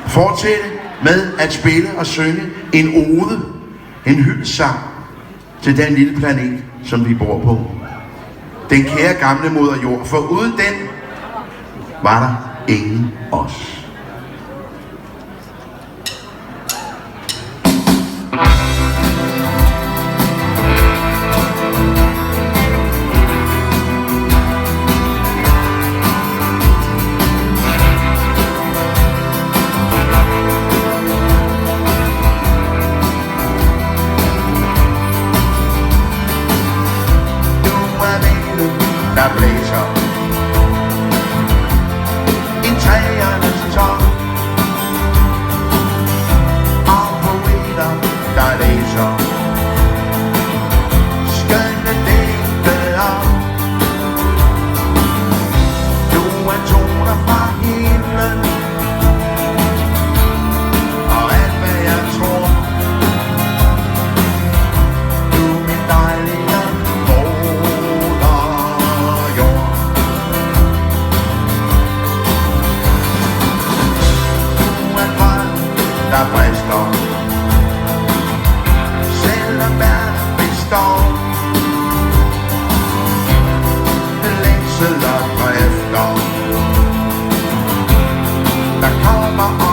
fortsætte med at spille og synge en ode, en hyldesang til den lille planet, som vi bor på. Den kære gamle moder jord, for uden den var der ingen os. Der blæser i træernes top, og poeter, der læser skønne digte op. Du er toner fra himlen, og alt hvad jeg tror. Du er min dejlige der brister, selvom verden består. Længsel og kræfter, der kommer